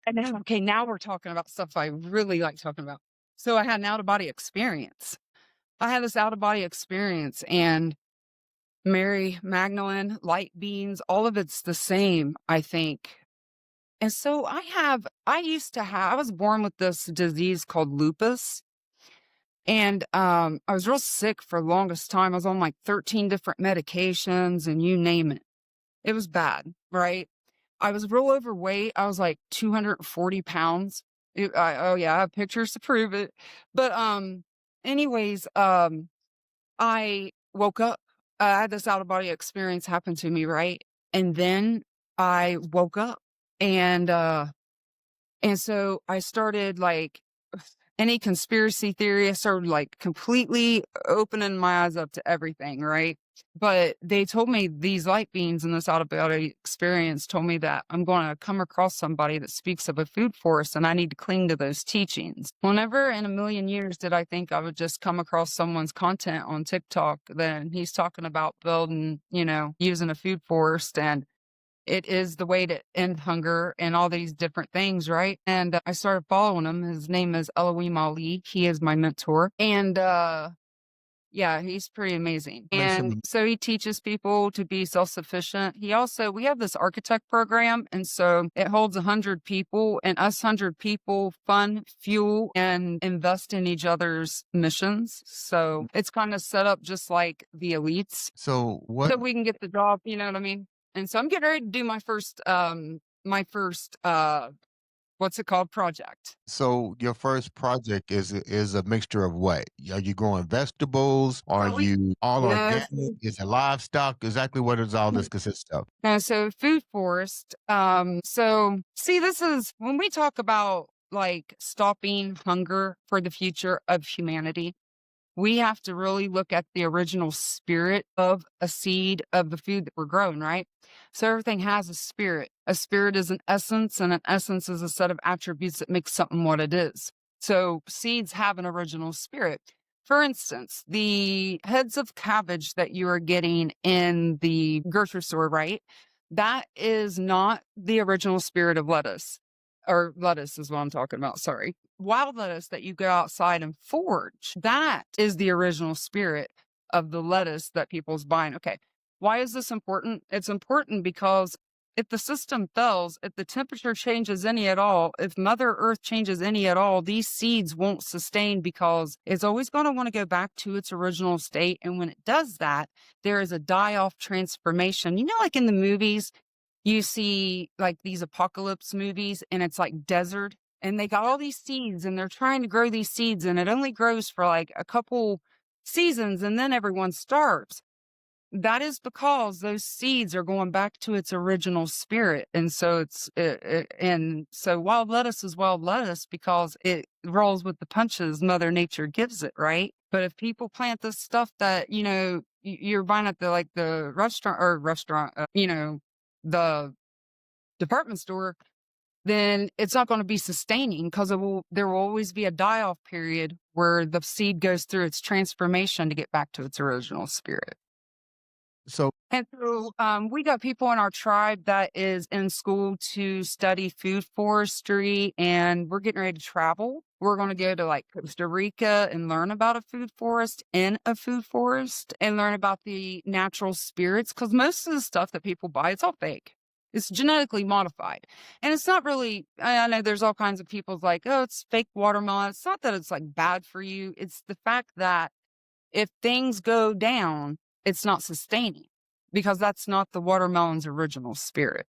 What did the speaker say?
And then, okay, now we're talking about stuff I really like talking about. So I had an out of body experience. I had this out of body experience, and Mary Magdalene, light beings, all of it's the same, I think. And so I was born with this disease called lupus. And I was real sick for the longest time. I was on like 13 different medications and you name it. It was bad, right? I was real overweight. I was like 240 pounds. Oh yeah, I have pictures to prove it. But anyways, I woke up. I had this out of body experience happen to me, right? And then I woke up, and so I started like any conspiracy theory. I started like completely opening my eyes up to everything, right? But they told me, these light beings in this out of body experience told me that I'm going to come across somebody that speaks of a food forest and I need to cling to those teachings. Well, never in a million years did I think I would just come across someone's content on TikTok. Then he's talking about building, using a food forest, and it is the way to end hunger and all these different things, right? And I started following him. His name is Elohim Ali. He is my mentor. And yeah, he's pretty amazing. And so he teaches people to be self-sufficient. We have this architect program. And so it holds 100 people, and us 100 people fund, fuel, and invest in each other's missions. So it's kind of set up just like the elites. So So we can get the job, you know what I mean? And so I'm getting ready to do my first, what's it called, project. So your first project is a mixture of what? Are you growing vegetables? Are Well, you all yes. organic? Is it livestock? Exactly what does all this consist of? So food forest. So see, this is when we talk about like stopping hunger for the future of humanity. We have to really look at the original spirit of a seed of the food that we're growing, right? So everything has a spirit. A spirit is an essence, and an essence is a set of attributes that make something what it is. So seeds have an original spirit. For instance, the heads of cabbage that you are getting in the grocery store, right? That is not the original spirit of lettuce. Or lettuce is what I'm talking about, sorry. Wild lettuce that you go outside and forage, that is the original spirit of the lettuce that people's buying. Okay, why is this important? It's important because if the system fails, if the temperature changes any at all, if Mother Earth changes any at all, these seeds won't sustain because it's always going to want to go back to its original state. And when it does that, there is a die-off transformation. You know, like in the movies, you see like these apocalypse movies and it's like desert, and they got all these seeds and they're trying to grow these seeds, and it only grows for like a couple seasons and then everyone starves. That is because those seeds are going back to its original spirit. And so and so wild lettuce is wild lettuce because it rolls with the punches Mother Nature gives it, right? But if people plant this stuff that, you're buying at the restaurant, the department store, then it's not going to be sustaining because there will always be a die-off period where the seed goes through its transformation to get back to its original spirit. So And so we got people in our tribe that is in school to study food forestry, and we're getting ready to travel. We're going to go to like Costa Rica and learn about a food forest in a food forest and learn about the natural spirits, because most of the stuff that people buy, it's all fake. It's genetically modified. And it's not really, I know there's all kinds of people like, oh, it's fake watermelon. It's not that it's like bad for you. It's the fact that if things go down, it's not sustaining because that's not the watermelon's original spirit.